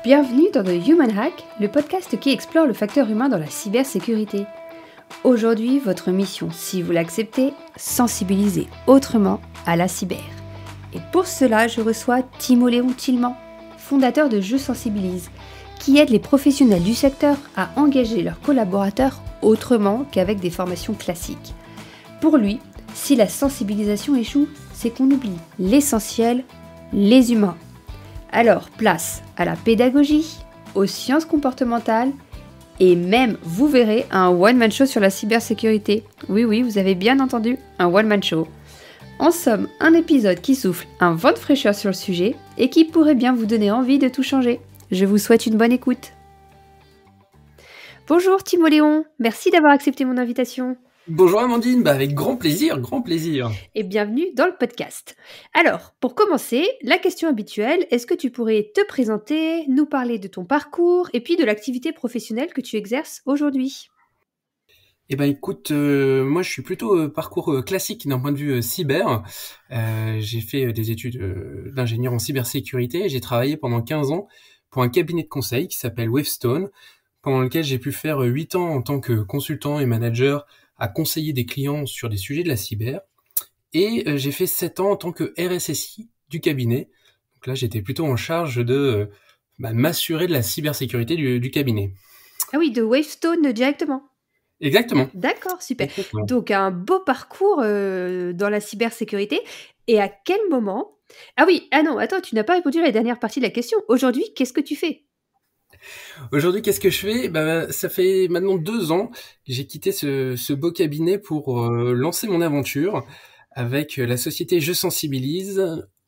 Bienvenue dans The Human Hack, le podcast qui explore le facteur humain dans la cybersécurité. Aujourd'hui, votre mission, si vous l'acceptez, sensibiliser autrement à la cyber. Et pour cela, je reçois Timo-Léon Tillemand, fondateur de Je Sensibilise, qui aide les professionnels du secteur à engager leurs collaborateurs autrement qu'avec des formations classiques. Pour lui, si la sensibilisation échoue, c'est qu'on oublie l'essentiel, les humains. Alors, place à la pédagogie, aux sciences comportementales et même, vous verrez, un one-man show sur la cybersécurité. Oui, vous avez bien entendu, un one-man show. En somme, un épisode qui souffle un vent de fraîcheur sur le sujet et qui pourrait bien vous donner envie de tout changer. Je vous souhaite une bonne écoute. Bonjour Timo-Léon, merci d'avoir accepté mon invitation. Bonjour Amandine, avec grand plaisir. Et bienvenue dans le podcast. Alors, pour commencer, la question habituelle, est-ce que tu pourrais te présenter, nous parler de ton parcours et puis de l'activité professionnelle que tu exerces aujourd'hui ? Eh ben écoute, moi je suis plutôt parcours classique d'un point de vue cyber. J'ai fait des études d'ingénieur en cybersécurité. J'ai travaillé pendant 15 ans pour un cabinet de conseil qui s'appelle Wavestone, pendant lequel j'ai pu faire 8 ans en tant que consultant et manager à conseiller des clients sur des sujets de la cyber. Et j'ai fait 7 ans en tant que RSSI du cabinet. Donc là, j'étais plutôt en charge de m'assurer de la cybersécurité du cabinet. Ah oui, de Wavestone directement. Exactement. D'accord, super. Exactement. Donc un beau parcours dans la cybersécurité. Et à quel moment... attends, tu n'as pas répondu à la dernière partie de la question. Aujourd'hui, qu'est-ce que tu fais ? Aujourd'hui, qu'est-ce que je fais ? Ça fait maintenant 2 ans que j'ai quitté ce beau cabinet pour lancer mon aventure avec la société Je Sensibilise,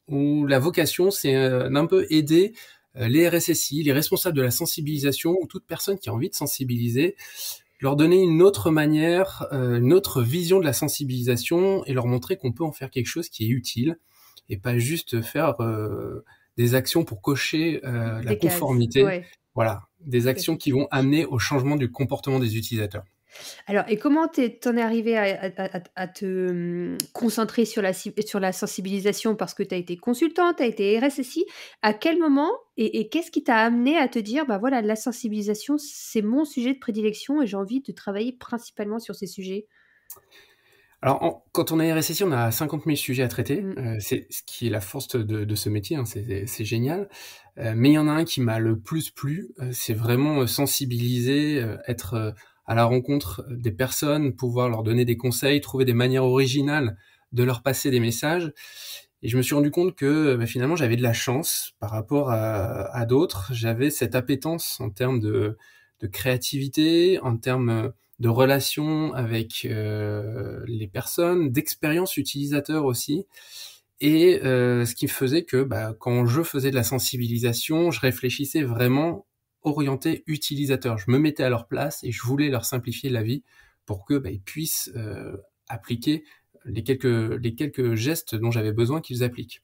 où la vocation, c'est d'un peu aider les RSSI, les responsables de la sensibilisation, ou toute personne qui a envie de sensibiliser, leur donner une autre manière, une autre vision de la sensibilisation et leur montrer qu'on peut en faire quelque chose qui est utile et pas juste faire des actions pour cocher la conformité. Ouais. Voilà, des actions qui vont amener au changement du comportement des utilisateurs. Alors, et comment t'en es arrivé à te concentrer sur la sensibilisation parce que tu as été consultante, tu as été RSSI. À quel moment et qu'est-ce qui t'a amené à te dire, voilà, la sensibilisation, c'est mon sujet de prédilection et j'ai envie de travailler principalement sur ces sujets ? Alors, quand on est RSSI, on a 50 000 sujets à traiter. C'est ce qui est la force de ce métier, hein, c'est génial. Mais il y en a un qui m'a le plus plu, c'est vraiment sensibiliser, être à la rencontre des personnes, pouvoir leur donner des conseils, trouver des manières originales de leur passer des messages. Et je me suis rendu compte que finalement, j'avais de la chance par rapport à d'autres. J'avais cette appétence en termes de créativité, en termes de relations avec les personnes, d'expérience utilisateur aussi. Et ce qui faisait que quand je faisais de la sensibilisation, je réfléchissais vraiment orienté utilisateur. Je me mettais à leur place et je voulais leur simplifier la vie pour que ils puissent appliquer les quelques gestes dont j'avais besoin qu'ils appliquent.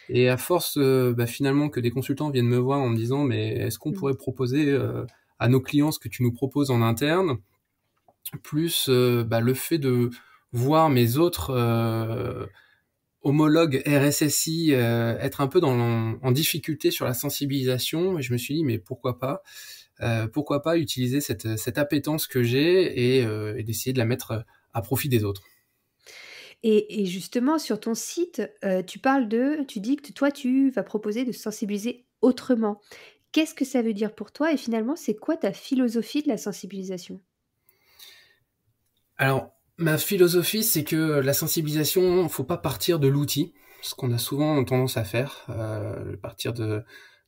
Et à force finalement que des consultants viennent me voir en me disant mais est-ce qu'on pourrait proposer à nos clients ce que tu nous proposes en interne, plus le fait de voir mes autres homologues RSSI être un peu en difficulté sur la sensibilisation, et je me suis dit mais pourquoi pas utiliser cette appétence que j'ai et d'essayer de la mettre à profit des autres. Et justement, sur ton site, tu dis que toi, tu vas proposer de sensibiliser autrement. Qu'est-ce que ça veut dire pour toi ? Et finalement, c'est quoi ta philosophie de la sensibilisation ? Alors, ma philosophie, c'est que la sensibilisation, faut pas partir de l'outil, ce qu'on a souvent tendance à faire. Partir de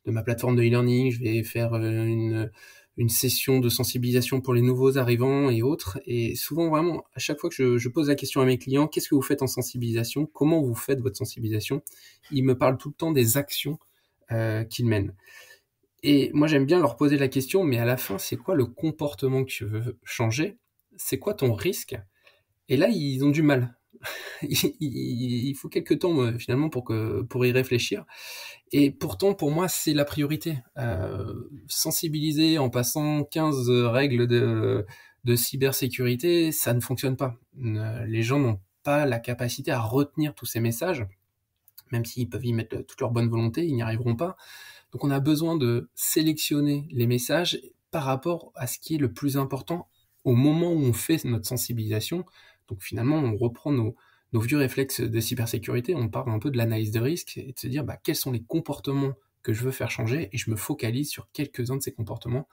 ma plateforme de e-learning, je vais faire une session de sensibilisation pour les nouveaux arrivants et autres. Et souvent, vraiment, à chaque fois que je pose la question à mes clients, qu'est-ce que vous faites en sensibilisation ? Comment vous faites votre sensibilisation ? Ils me parlent tout le temps des actions qu'ils mènent. Et moi, j'aime bien leur poser la question, mais à la fin, c'est quoi le comportement que tu veux changer ? C'est quoi ton risque ? Et là, ils ont du mal. Il faut quelques temps finalement pour y réfléchir. Et pourtant, pour moi, c'est la priorité. Sensibiliser en passant 15 règles de cybersécurité, ça ne fonctionne pas. Les gens n'ont pas la capacité à retenir tous ces messages, même s'ils peuvent y mettre toute leur bonne volonté, ils n'y arriveront pas. Donc on a besoin de sélectionner les messages par rapport à ce qui est le plus important au moment où on fait notre sensibilisation. Donc finalement, on reprend nos vieux réflexes de cybersécurité, on parle un peu de l'analyse de risque et de se dire quels sont les comportements que je veux faire changer et je me focalise sur quelques-uns de ces comportements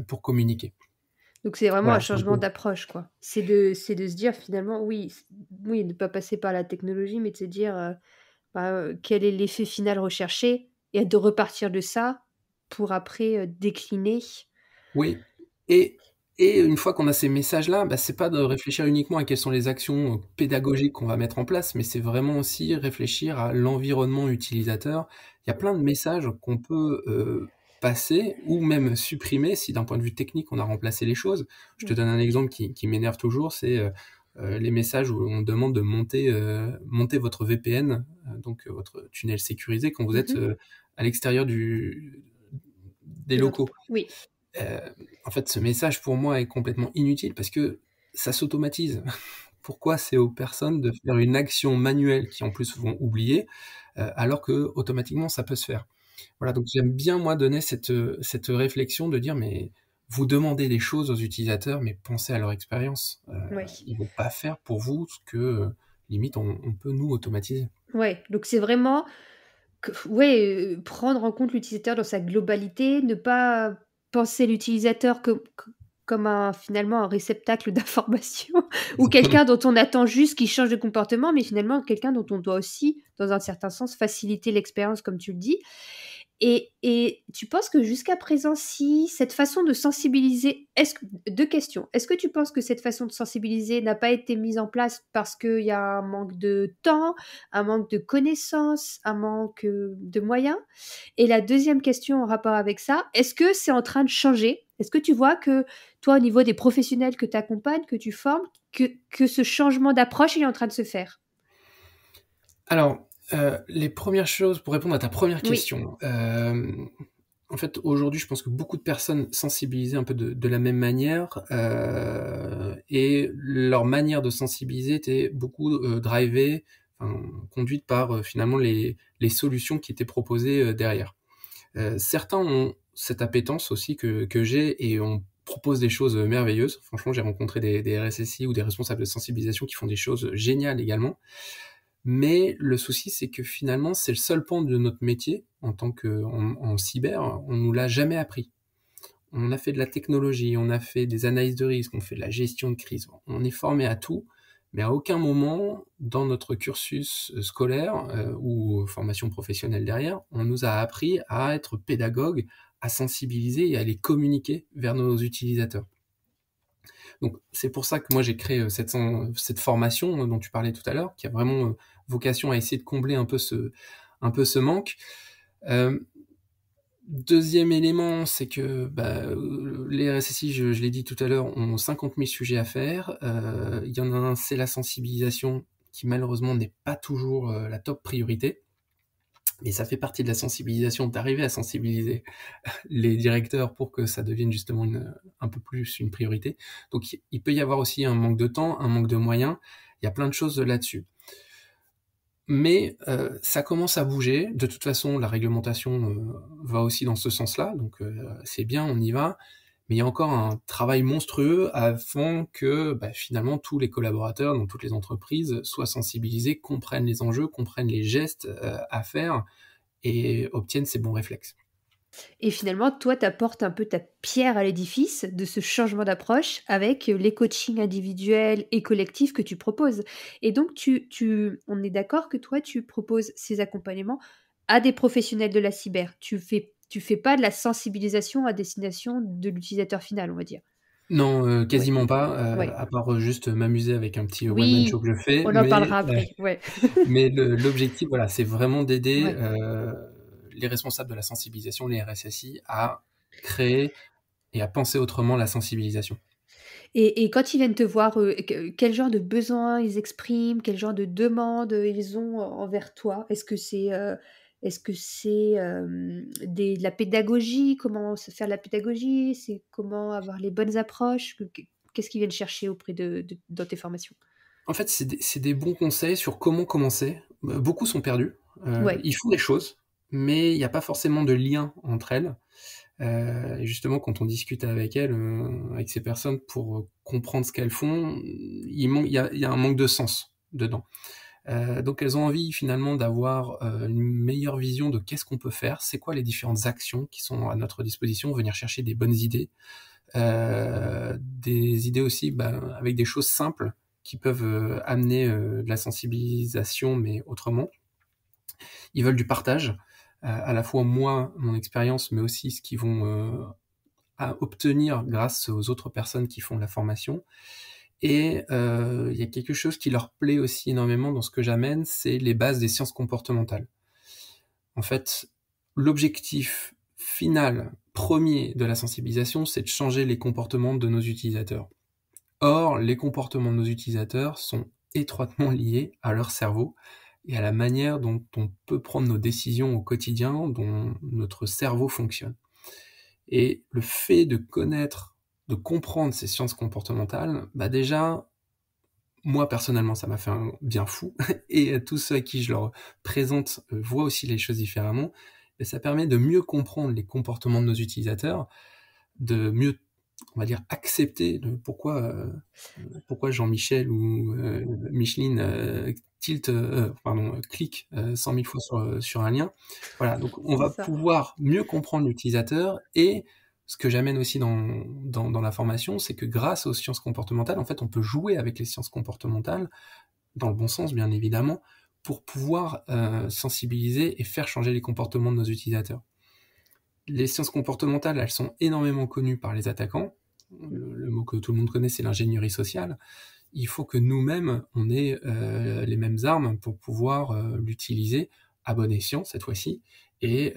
pour communiquer. Donc c'est vraiment un Voilà. changement d'approche, quoi. C'est de se dire finalement, oui, oui, ne pas passer par la technologie, mais de se dire quel est l'effet final recherché et de repartir de ça pour après décliner. Oui, et une fois qu'on a ces messages-là, c'est pas de réfléchir uniquement à quelles sont les actions pédagogiques qu'on va mettre en place, mais c'est vraiment aussi réfléchir à l'environnement utilisateur. Il y a plein de messages qu'on peut, passer ou même supprimer si d'un point de vue technique on a remplacé les choses. Je te donne un exemple qui m'énerve toujours, c'est, les messages où on demande de monter votre VPN, donc votre tunnel sécurisé quand vous êtes, à l'extérieur des Des locaux. oui. En fait, ce message pour moi est complètement inutile parce que ça s'automatise. Pourquoi c'est aux personnes de faire une action manuelle qui en plus vont oublier, alors que automatiquement ça peut se faire? Voilà, donc j'aime bien moi donner cette réflexion de dire: «Mais vous demandez des choses aux utilisateurs, mais pensez à leur expérience. Ouais. Ils vont pas faire pour vous ce que, limite on peut nous automatiser». Ouais, donc c'est vraiment ouais, prendre en compte l'utilisateur dans sa globalité, ne pas penser l'utilisateur comme un finalement un réceptacle d'informations ou quelqu'un dont on attend juste qu'il change de comportement, mais finalement quelqu'un dont on doit aussi, dans un certain sens, faciliter l'expérience comme tu le dis. Et tu penses que jusqu'à présent, si cette façon de sensibiliser, 2 questions. Est-ce que tu penses que cette façon de sensibiliser n'a pas été mise en place parce qu'il y a un manque de temps, un manque de connaissances, un manque, de moyens? Et la deuxième question en rapport avec ça, est-ce que c'est en train de changer? Est-ce que tu vois que toi, au niveau des professionnels que tu accompagnes, que tu formes, que ce changement d'approche, il est en train de se faire? Alors, les premières choses pour répondre à ta première Oui. question, en fait, aujourd'hui, je pense que beaucoup de personnes sensibilisaient un peu de la même manière, et leur manière de sensibiliser était beaucoup, drivée, enfin, conduite par, finalement les solutions qui étaient proposées, derrière. Certains ont cette appétence aussi que j'ai et on propose des choses, merveilleuses. Franchement, j'ai rencontré des RSSI ou des responsables de sensibilisation qui font des choses géniales également. Mais le souci, c'est que finalement, c'est le seul pan de notre métier en tant en cyber, on nous l'a jamais appris. On a fait de la technologie, on a fait des analyses de risque, on fait de la gestion de crise. On est formé à tout, mais à aucun moment dans notre cursus scolaire ou formation professionnelle derrière, on nous a appris à être pédagogue, à sensibiliser et à les communiquer vers nos utilisateurs. Donc c'est pour ça que moi j'ai créé cette formation dont tu parlais tout à l'heure, qui a vraiment vocation à essayer de combler un peu ce manque. Deuxième élément, c'est que les RSSI, je l'ai dit tout à l'heure, ont 50 000 sujets à faire. Il y en a un, c'est la sensibilisation, qui malheureusement n'est pas toujours la top priorité. Mais ça fait partie de la sensibilisation, d'arriver à sensibiliser les directeurs pour que ça devienne justement un peu plus une priorité. Donc il peut y avoir aussi un manque de temps, un manque de moyens. Il y a plein de choses là-dessus. Mais ça commence à bouger. De toute façon, la réglementation va aussi dans ce sens-là. Donc c'est bien, on y va. Mais il y a encore un travail monstrueux avant que finalement tous les collaborateurs dans toutes les entreprises soient sensibilisés, comprennent les enjeux, comprennent les gestes à faire et obtiennent ces bons réflexes. Et finalement, toi, tu apportes un peu ta pierre à l'édifice de ce changement d'approche avec les coachings individuels et collectifs que tu proposes. Et donc, on est d'accord que toi, tu proposes ces accompagnements à des professionnels de la cyber. Tu fais pas de la sensibilisation à destination de l'utilisateur final, on va dire. Non, Ouais, quasiment pas, ouais. à part juste m'amuser avec un petit one man show Oui, que je fais, on en parlera après. Ouais. mais l'objectif, voilà, c'est vraiment d'aider Ouais. les responsables de la sensibilisation, les RSSI, à créer et à penser autrement la sensibilisation. Et quand ils viennent te voir, quel genre de besoins ils expriment? Quel genre de demandes, ils ont envers toi? Est-ce que c'est de la pédagogie? Comment se faire de la pédagogie? C'est comment avoir les bonnes approches? Qu'est-ce qu'ils viennent chercher auprès de dans tes formations? En fait, c'est des bons conseils sur comment commencer. Beaucoup sont perdus. Ouais. Ils font des choses, mais il n'y a pas forcément de lien entre elles. Et justement, quand on discute avec elles, avec ces personnes, pour comprendre ce qu'elles font, il y a un manque de sens dedans. Donc elles ont envie finalement d'avoir une meilleure vision de qu'est-ce qu'on peut faire, c'est quoi les différentes actions qui sont à notre disposition, venir chercher des bonnes idées, des idées aussi avec des choses simples qui peuvent amener de la sensibilisation, mais autrement. Ils veulent du partage, à la fois moi, mon expérience, mais aussi ce qu'ils vont à obtenir grâce aux autres personnes qui font la formation. Et il y a quelque chose qui leur plaît aussi énormément dans ce que j'amène, c'est les bases des sciences comportementales. En fait, l'objectif final, premier de la sensibilisation, c'est de changer les comportements de nos utilisateurs. Or, les comportements de nos utilisateurs sont étroitement liés à leur cerveau et à la manière dont on peut prendre nos décisions au quotidien, dont notre cerveau fonctionne. Et le fait de connaître, de comprendre ces sciences comportementales, déjà, moi personnellement, ça m'a fait un bien fou, et tous ceux à qui je leur présente voient aussi les choses différemment, et ça permet de mieux comprendre les comportements de nos utilisateurs, de mieux, on va dire, accepter pourquoi Jean-Michel ou Micheline clique 100 000 fois sur un lien. Voilà, donc on va pouvoir mieux comprendre l'utilisateur. Et ce que j'amène aussi dans la formation, c'est que grâce aux sciences comportementales, en fait, on peut jouer avec les sciences comportementales, dans le bon sens bien évidemment, pour pouvoir sensibiliser et faire changer les comportements de nos utilisateurs. Les sciences comportementales, elles sont énormément connues par les attaquants. Le mot que tout le monde connaît, c'est l'ingénierie sociale. Il faut que nous-mêmes, on ait les mêmes armes pour pouvoir l'utiliser à bon escient, cette fois-ci, et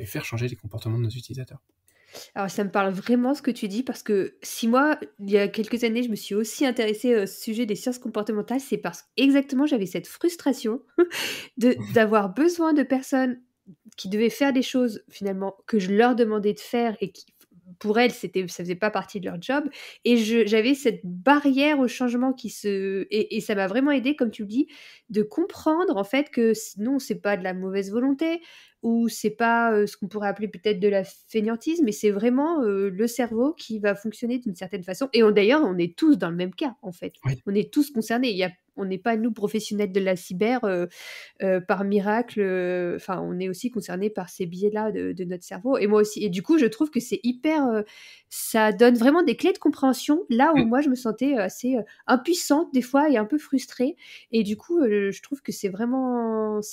faire changer les comportements de nos utilisateurs. Alors ça me parle vraiment ce que tu dis, parce que si moi, il y a quelques années, je me suis aussi intéressée au sujet des sciences comportementales, c'est parce qu'exactement j'avais cette frustration d'avoir besoin de personnes qui devaient faire des choses finalement que je leur demandais de faire et qui, pour elles, ça faisait pas partie de leur job. Et j'avais cette barrière au changement et ça m'a vraiment aidé, comme tu le dis, de comprendre en fait que non, c'est pas de la mauvaise volonté, ou c'est pas ce qu'on pourrait appeler peut-être de la fainéantise, mais c'est vraiment le cerveau qui va fonctionner d'une certaine façon. Et d'ailleurs, on est tous dans le même cas en fait. Oui. On est tous concernés. On n'est pas, nous, professionnels de la cyber, par miracle. Enfin, on est aussi concernés par ces biais-là de notre cerveau. Et moi aussi. Et du coup, je trouve que c'est hyper... ça donne vraiment des clés de compréhension, là où moi, je me sentais assez impuissante des fois et un peu frustrée. Et du coup, je trouve que c'est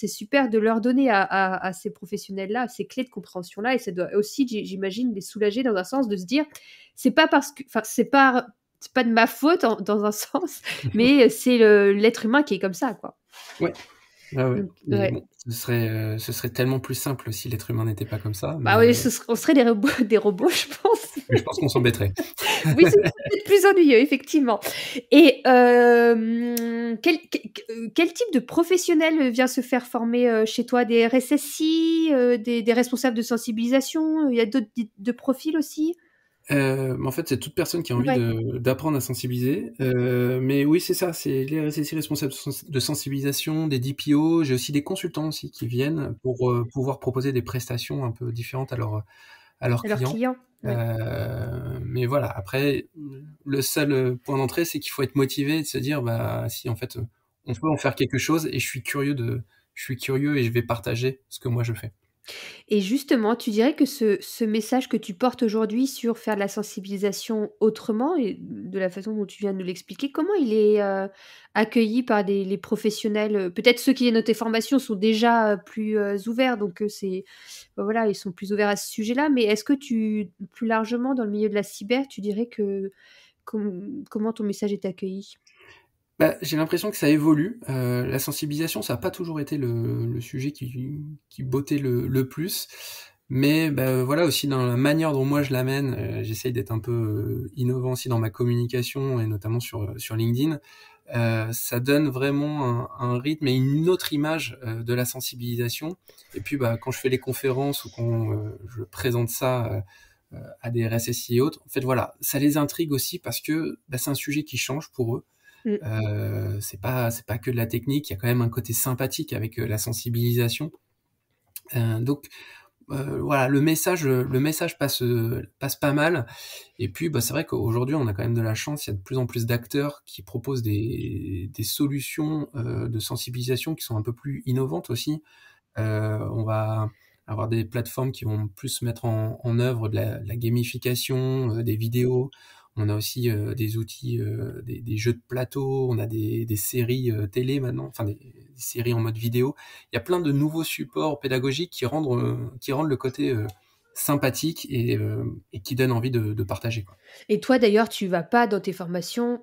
super de leur donner à ces professionnels-là ces clés de compréhension-là. Et ça doit aussi, j'imagine, les soulager dans un sens, de se dire, c'est pas parce que... Enfin, c'est pas de ma faute dans un sens, mais c'est l'être humain qui est comme ça, quoi. Ouais. Ah ouais. Donc, Mais ouais. bon, ce serait tellement plus simple si l'être humain n'était pas comme ça. Bah oui, on serait des robots, je pense. Mais je pense qu'on s'embêterait. Oui, c'est peut-être plus ennuyeux, effectivement. Et quel type de professionnel vient se faire former chez toi? Des RSSI, des responsables de sensibilisation? Il y a d'autres de profils aussi? En fait, c'est toute personne qui a envie Ouais. d'apprendre à sensibiliser. Mais oui, c'est ça, c'est les RSSI responsables de sensibilisation, des DPO. J'ai aussi des consultants aussi qui viennent pour pouvoir proposer des prestations un peu différentes à leurs À leurs clients. clients, ouais. Mais voilà, après, le seul point d'entrée, c'est qu'il faut être motivé et de se dire, si en fait, on peut en faire quelque chose, et je suis curieux et je vais partager ce que moi je fais. Et justement, tu dirais que ce message que tu portes aujourd'hui sur faire de la sensibilisation autrement, et de la façon dont tu viens de nous l'expliquer, comment il est accueilli par les professionnels? Peut-être ceux qui viennent de tes formations sont déjà plus ouverts, donc voilà, ils sont plus ouverts à ce sujet-là. Mais est-ce que plus largement dans le milieu de la cyber, tu dirais que comment ton message est accueilli? J'ai l'impression que ça évolue. La sensibilisation, ça a pas toujours été le sujet qui bottait le plus. Mais voilà, aussi dans la manière dont moi je l'amène, j'essaye d'être un peu innovant aussi dans ma communication, et notamment sur LinkedIn. Ça donne vraiment un rythme et une autre image de la sensibilisation. Et puis quand je fais les conférences ou quand je présente ça à des RSSI et autres, en fait voilà, ça les intrigue aussi, parce que c'est un sujet qui change pour eux. C'est pas que de la technique, il y a quand même un côté sympathique avec la sensibilisation. Donc voilà, le message passe pas mal. Et puis, c'est vrai qu'aujourd'hui, on a quand même de la chance. Il y a de plus en plus d'acteurs qui proposent des solutions de sensibilisation qui sont un peu plus innovantes aussi. On va avoir des plateformes qui vont plus mettre en œuvre de la gamification, des vidéos. On a aussi des outils, des jeux de plateau. On a des séries télé maintenant, enfin des séries en mode vidéo. Il y a plein de nouveaux supports pédagogiques qui rendent le côté sympathique et qui donnent envie de partager, quoi. Et toi, d'ailleurs, tu vas pas dans tes formations,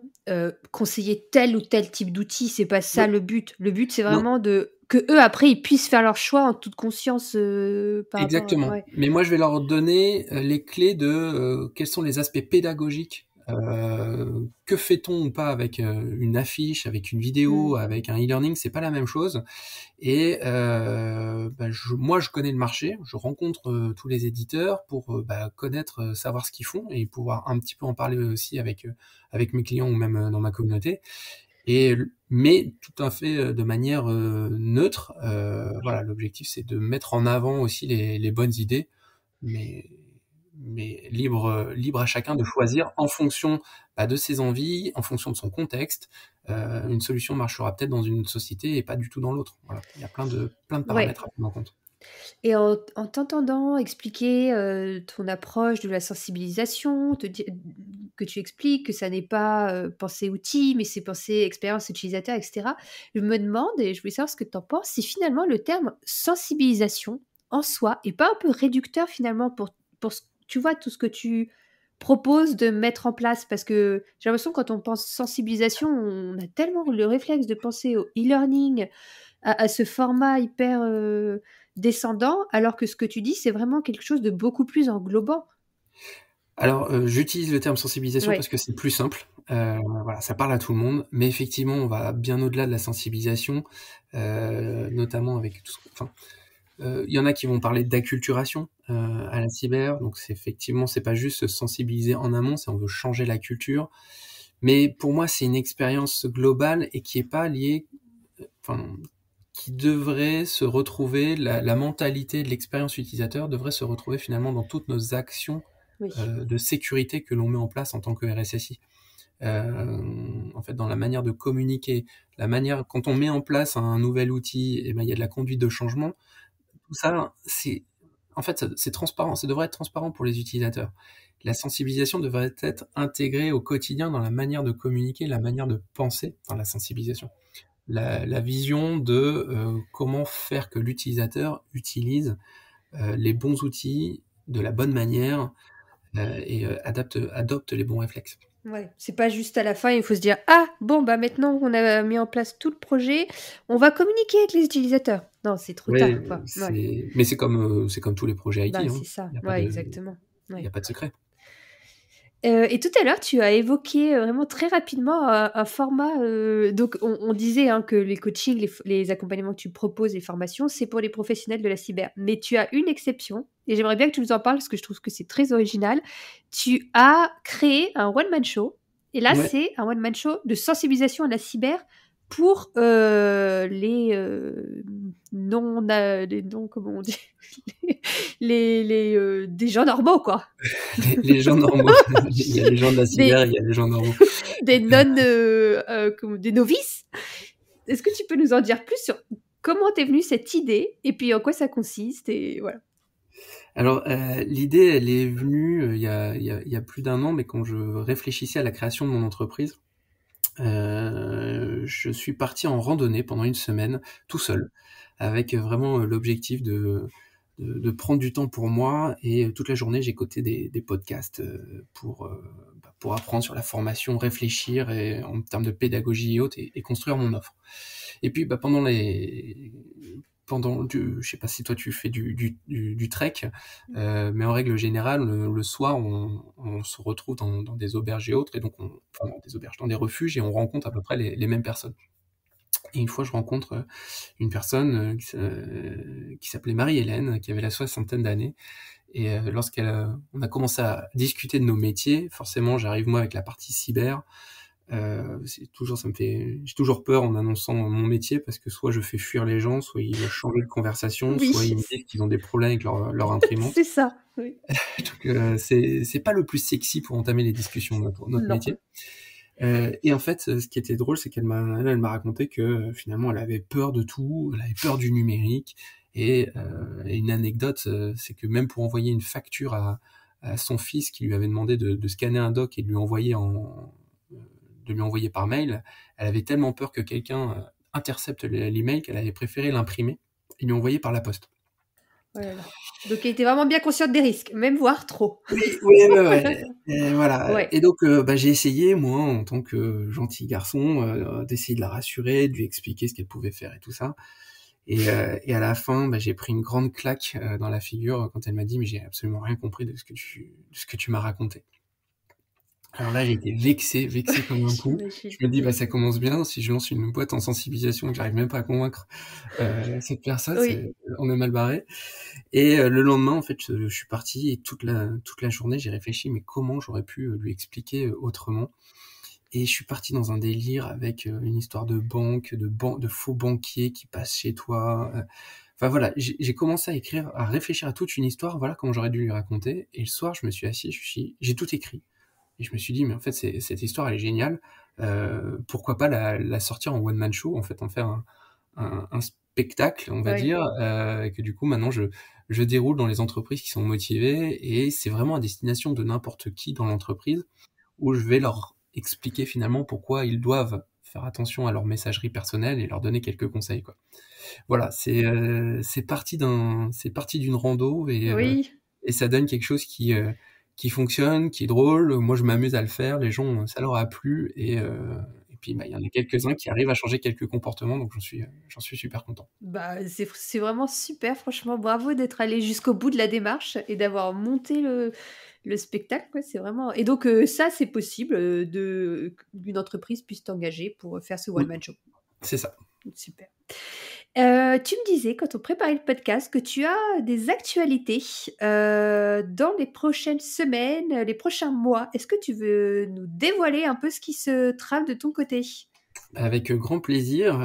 conseiller tel ou tel type d'outil, c'est pas ça Non, le but. Le but, c'est non, vraiment qu'eux, après, ils puissent faire leur choix en toute conscience, par rapport à exactement. ouais. Mais moi, je vais leur donner les clés de quels sont les aspects pédagogiques. Que fait-on ou pas avec une affiche, avec une vidéo, Mmh. avec un e-learning, c'est pas la même chose. Et moi, je connais le marché, je rencontre tous les éditeurs pour connaître, savoir ce qu'ils font et pouvoir un petit peu en parler aussi avec mes clients ou même dans ma communauté. Mais tout à fait de manière neutre. Voilà, l'objectif c'est de mettre en avant aussi les bonnes idées, mais, mais libre à chacun de choisir en fonction de ses envies, en fonction de son contexte. Une solution marchera peut-être dans une société et pas du tout dans l'autre. Voilà, il y a plein de Ouais. paramètres à prendre en compte. Et en t'entendant expliquer, ton approche de la sensibilisation, que tu expliques que ça n'est pas, penser outil, mais c'est penser expérience utilisateur et cetera. Je me demande et je voulais savoir ce que tu en penses, si finalement le terme sensibilisation, en soi, est pas un peu réducteur finalement pour ce tu vois, tout ce que tu proposes de mettre en place? Parce que j'ai l'impression quand on pense sensibilisation, on a tellement le réflexe de penser au e-learning, à ce format hyper, descendant, alors que ce que tu dis, c'est vraiment quelque chose de beaucoup plus englobant. Alors, j'utilise le terme sensibilisation Ouais. parce que c'est plus simple. Voilà, ça parle à tout le monde, mais effectivement, on va bien au-delà de la sensibilisation, notamment avec tout ce enfin, il y en a qui vont parler d'acculturation, à la cyber, donc c'est pas juste se sensibiliser en amont, c'est on veut changer la culture. Mais pour moi, c'est une expérience globale et qui est pas liée, enfin, qui devrait se retrouver la mentalité de l'expérience utilisateur devrait se retrouver finalement dans toutes nos actions, Oui. de sécurité que l'on met en place en tant que RSSI. En fait, dans la manière de communiquer, la manière quand on met en place un nouvel outil et il y a de la conduite de changement. Tout ça, c'est transparent, ça devrait être transparent pour les utilisateurs. La sensibilisation devrait être intégrée au quotidien dans la manière de communiquer, la manière de penser dans la sensibilisation. La vision de comment faire que l'utilisateur utilise les bons outils de la bonne manière et adopte les bons réflexes. Ouais, c'est pas juste à la fin, il faut se dire: «Ah bon, bah, maintenant qu'on a mis en place tout le projet, on va communiquer avec les utilisateurs». Non, c'est trop Oui, tard, quoi. Ouais, c'est comme tous les projets IT, bah, hein. c'est ça. Il y a pas Ouais, de exactement. il y Ouais. a pas de secret. Et tout à l'heure, tu as évoqué, vraiment très rapidement un format, donc on disait, hein, que les coachings, les accompagnements que tu proposes, les formations, c'est pour les professionnels de la cyber. Mais tu as une exception et j'aimerais bien que tu nous en parles parce que je trouve que c'est très original. Tu as créé un one man show et là, Ouais. c'est un one man show de sensibilisation à la cyber pour, les, les non comment on dit? Des gens normaux, quoi. Les gens normaux. Il y a les gens de la cyber, Des il y a les gens normaux. des non, comment des novices. Est-ce que tu peux nous en dire plus sur comment t'es venue cette idée et puis en quoi ça consiste et voilà? Alors, l'idée, elle est venue, il y a plus d'un an, mais quand je réfléchissais à la création de mon entreprise, je suis parti en randonnée pendant une semaine, tout seul, avec vraiment, l'objectif de prendre du temps pour moi et toute la journée, j'écoutais des podcasts, pour apprendre sur la formation, réfléchir et en termes de pédagogie et autres et construire mon offre. Et puis, je sais pas si toi tu fais du trek, mais en règle générale, le soir, on se retrouve dans des auberges et autres, et donc enfin, dans des auberges, dans des refuges, et on rencontre à peu près les mêmes personnes. Et une fois, je rencontre une personne qui s'appelait Marie-Hélène, qui avait la soixantaine d'années. Et on a commencé à discuter de nos métiers, forcément, j'arrive moi avec la partie cyber. J'ai toujours peur en annonçant mon métier parce que soit je fais fuir les gens, soit ils veulent changer de conversation, Oui, soit ils me disent qu'ils ont des problèmes avec leur imprimante. c'est ça. Oui. Donc, c'est pas le plus sexy pour entamer les discussions, notre Non. métier. Et en fait, ce qui était drôle, c'est elle m'a raconté que finalement, elle avait peur de tout, elle avait peur du numérique. Et une anecdote, c'est que même pour envoyer une facture à son fils qui lui avait demandé de scanner un doc et de lui envoyer par mail, elle avait tellement peur que quelqu'un intercepte l'email qu'elle avait préféré l'imprimer et lui envoyer par la poste. Oh là là. Donc, elle était vraiment bien consciente des risques, même voire trop. Oui, oui, ouais. Et voilà. Ouais. Et donc, j'ai essayé, moi, en tant que gentil garçon, d'essayer de la rassurer, de lui expliquer ce qu'elle pouvait faire et tout ça. Et à la fin, j'ai pris une grande claque dans la figure quand elle m'a dit: «Mais j'ai absolument rien compris de ce que tu m'as raconté». Alors là, j'ai été vexé comme un pou. J'imagine. Je me dis: Oui. «Ça commence bien, si je lance une boîte en sensibilisation et que j'arrive même pas à convaincre, cette personne, Oui. on est mal barré». Et le lendemain, en fait, je suis parti et toute la journée, j'ai réfléchi, mais comment j'aurais pu lui expliquer autrement. Et je suis parti dans un délire avec une histoire de banque, de faux banquiers qui passent chez toi. Enfin voilà, j'ai commencé à écrire, à réfléchir à toute une histoire, voilà comment j'aurais dû lui raconter. Et le soir, je me suis assis, j'ai tout écrit. Et je me suis dit, mais en fait, cette histoire, elle est géniale. Pourquoi pas la sortir en one-man show, en fait, en faire un spectacle, on va Oui. dire, et que du coup, maintenant, je déroule dans les entreprises qui sont motivées. Et c'est vraiment à destination de n'importe qui dans l'entreprise, où je vais leur expliquer finalement pourquoi ils doivent faire attention à leur messagerie personnelle et leur donner quelques conseils, quoi. Voilà, c'est parti d'une rando Oui. et ça donne quelque chose qui fonctionne, qui est drôle. Moi, je m'amuse à le faire. Les gens, ça leur a plu et puis, il y en a quelques-uns qui arrivent à changer quelques comportements, donc j'en suis super content. Bah, c'est vraiment super, franchement, bravo d'être allé jusqu'au bout de la démarche et d'avoir monté le spectacle, quoi, c'est vraiment et donc ça, c'est possible, qu'une entreprise puisse t'engager pour, faire ce one Oui, man show. c'est ça. Super. Tu me disais, quand on préparait le podcast, que tu as des actualités, dans les prochaines semaines, les prochains mois. Est-ce que tu veux nous dévoiler un peu ce qui se trame de ton côté? Avec grand plaisir.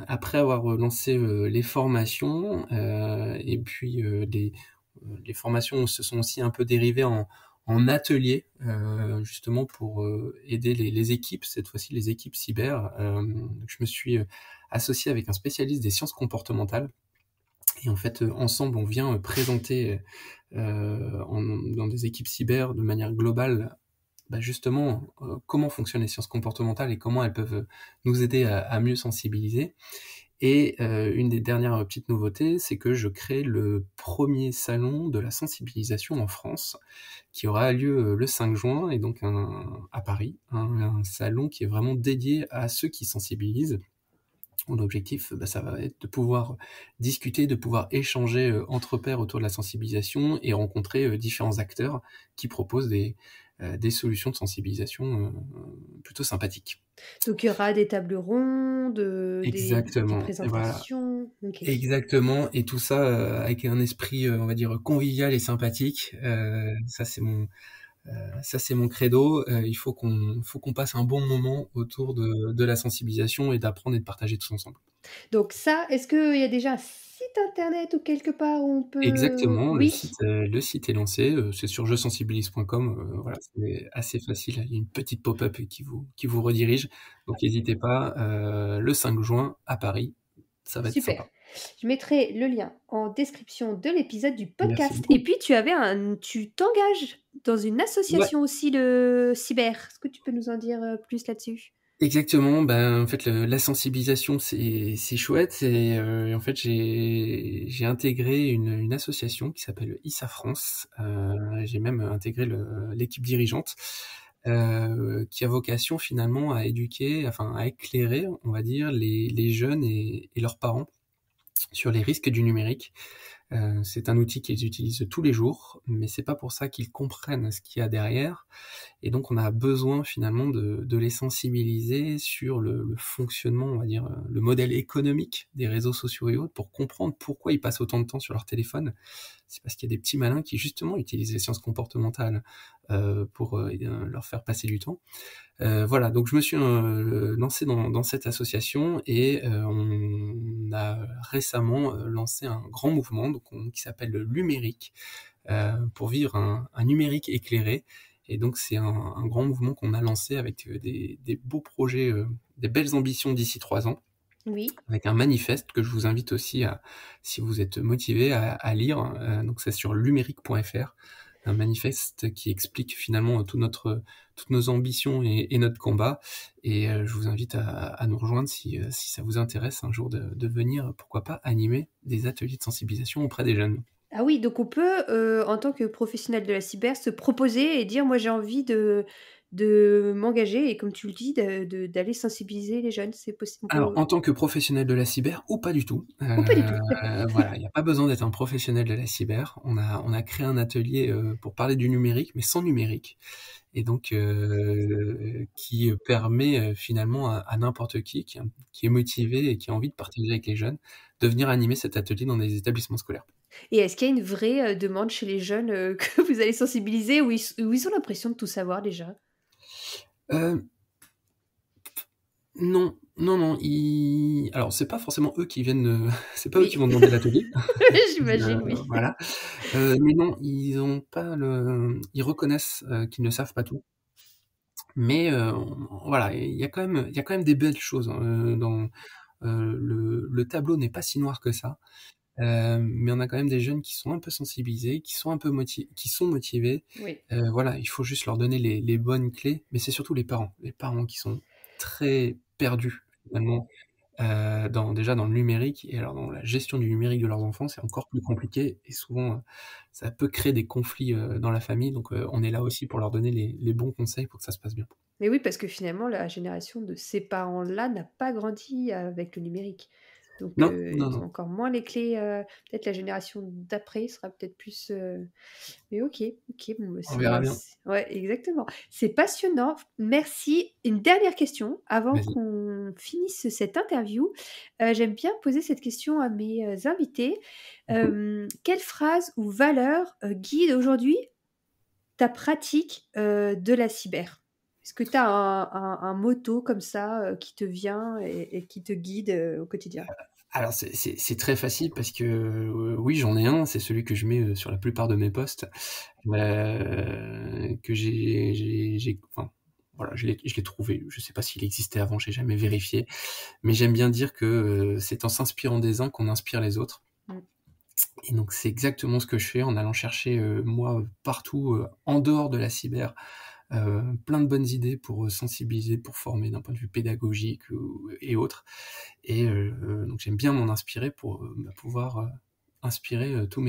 Après avoir lancé les formations, et puis les formations se sont aussi un peu dérivées en ateliers, justement pour aider les équipes, cette fois-ci les équipes cyber. Je me suis associé avec un spécialiste des sciences comportementales. Et en fait, ensemble, on vient présenter dans des équipes cyber de manière globale justement, comment fonctionnent les sciences comportementales et comment elles peuvent nous aider à mieux sensibiliser. Et une des dernières petites nouveautés, c'est que je crée le premier salon de la sensibilisation en France, qui aura lieu le 5 juin, et donc à Paris, un salon qui est vraiment dédié à ceux qui sensibilisent. L'objectif, ça va être de pouvoir discuter, de pouvoir échanger entre pairs autour de la sensibilisation et rencontrer différents acteurs qui proposent des solutions de sensibilisation plutôt sympathiques. Donc il y aura des tables rondes, des Exactement, et voilà. présentations? OK. Exactement, et tout ça avec un esprit, on va dire, convivial et sympathique. Ça, c'est mon credo. Il faut qu'on passe un bon moment autour de la sensibilisation et d'apprendre et de partager tous ensemble. Donc ça, est-ce qu'il y a déjà un site internet ou quelque part où on peut Exactement, oui? le site est lancé, c'est sur jesensibilise.com, voilà, c'est assez facile. Il y a une petite pop-up qui vous redirige, donc n'hésitez pas, le 5 juin à Paris, ça va être Super. sympa. Je mettrai le lien en description de l'épisode du Merci podcast et beaucoup. puis tu t'engages dans une Ouais, association aussi de cyber. Est-ce que tu peux nous en dire, plus là-dessus? exactement, en fait, la sensibilisation, c'est chouette, et en fait, j'ai intégré une association qui s'appelle ISA France. J'ai même intégré l'équipe dirigeante, qui a vocation finalement à éduquer, enfin à éclairer, on va dire, les jeunes et leurs parents sur les risques du numérique. C'est un outil qu'ils utilisent tous les jours, mais c'est pas pour ça qu'ils comprennent ce qu'il y a derrière. Et donc on a besoin finalement de les sensibiliser sur le fonctionnement, on va dire, le modèle économique des réseaux sociaux et autres, pour comprendre pourquoi ils passent autant de temps sur leur téléphone. c'est parce qu'il y a des petits malins qui justement utilisent les sciences comportementales pour leur faire passer du temps. Voilà, donc je me suis lancé dans cette association et on a récemment lancé un grand mouvement qui s'appelle le Numérique, pour vivre un numérique éclairé. Et donc c'est un grand mouvement qu'on a lancé avec des beaux projets, des belles ambitions d'ici 3 ans. Oui. Avec un manifeste que je vous invite aussi si vous êtes motivé, à lire. Donc c'est sur numérique.fr, un manifeste qui explique finalement toutes nos ambitions et notre combat. Et je vous invite à nous rejoindre si ça vous intéresse un jour de venir, pourquoi pas, animer des ateliers de sensibilisation auprès des jeunes. Ah oui, donc on peut, en tant que professionnel de la cyber, se proposer et dire: «Moi, j'ai envie de m'engager» et comme tu le dis, d'aller sensibiliser les jeunes. C'est possible, on Alors, peut en tant que professionnel de la cyber ou pas du tout, ou pas du tout, d'accord. voilà, il n'y a pas besoin d'être un professionnel de la cyber. On a créé un atelier pour parler du numérique, mais sans numérique, et donc qui permet finalement à n'importe qui est motivé et qui a envie de partager avec les jeunes, de venir animer cet atelier dans des établissements scolaires. Et est-ce qu'il y a une vraie, demande chez les jeunes, que vous allez sensibiliser ou ils ont l'impression de tout savoir déjà? Euh, Non, non, non, alors c'est pas forcément eux qui viennent, c'est pas eux qui Oui, vont demander l'atelier. j'imagine, oui. Voilà, mais non, ils reconnaissent qu'ils ne savent pas tout, mais voilà, il y a quand même des belles choses, le tableau n'est pas si noir que ça, mais on a quand même des jeunes qui sont un peu sensibilisés, qui sont motivés. Oui. Voilà, il faut juste leur donner les bonnes clés, mais c'est surtout les parents qui sont très perdus finalement, déjà dans le numérique, et alors dans la gestion du numérique de leurs enfants, c'est encore plus compliqué, et souvent, ça peut créer des conflits, dans la famille, donc on est là aussi pour leur donner les bons conseils pour que ça se passe bien. Mais oui, parce que finalement, la génération de ces parents-là n'a pas grandi avec le numérique. Donc, Non, non, ils ont non, encore moins les clés, peut-être la génération d'après sera peut-être plus, mais OK, OK, bon, bah, on verra bien. ouais, exactement. C'est passionnant. Merci. Une dernière question avant Vas-y. qu'on finisse cette interview. J'aime bien poser cette question à mes, invités. Mmh. Quelle phrase ou valeur, guide aujourd'hui ta pratique, de la cyber? Est-ce que tu as un motto comme ça, qui te vient et qui te guide, au quotidien? Alors c'est très facile parce que, oui, j'en ai un, c'est celui que je mets, sur la plupart de mes posts, que enfin, voilà, je l'ai trouvé. Je sais pas s'il existait avant, j'ai jamais vérifié, mais j'aime bien dire que, c'est en s'inspirant des uns qu'on inspire les autres, Mmh. et donc c'est exactement ce que je fais en allant chercher, moi, partout, en dehors de la cyber, plein de bonnes idées pour sensibiliser, pour former d'un point de vue pédagogique et autres. Et donc j'aime bien m'en inspirer pour pouvoir inspirer toutes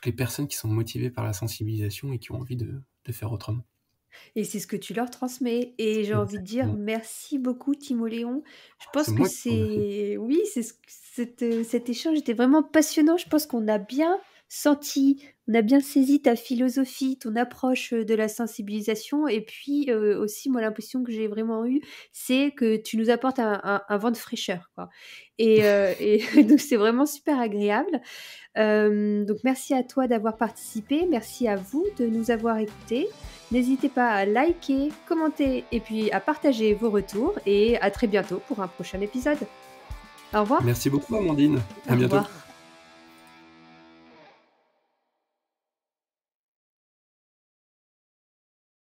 les personnes qui sont motivées par la sensibilisation et qui ont envie de faire autrement. Et c'est ce que tu leur transmets et j'ai envie de dire Exactement. merci beaucoup Timoléon. Je C'est pense que moi qui te remercie. c'est oui, cet échange était vraiment passionnant. Je pense qu'on a bien senti, on a bien saisi ta philosophie, ton approche, de la sensibilisation et puis, aussi moi l'impression que j'ai vraiment eue, c'est que tu nous apportes un vent de fraîcheur, quoi et donc c'est vraiment super agréable. Donc merci à toi d'avoir participé, merci à vous de nous avoir écoutés. N'hésitez pas à liker, commenter et puis à partager vos retours et à très bientôt pour un prochain épisode. Au revoir. Merci beaucoup, Amandine. Au À bientôt. revoir.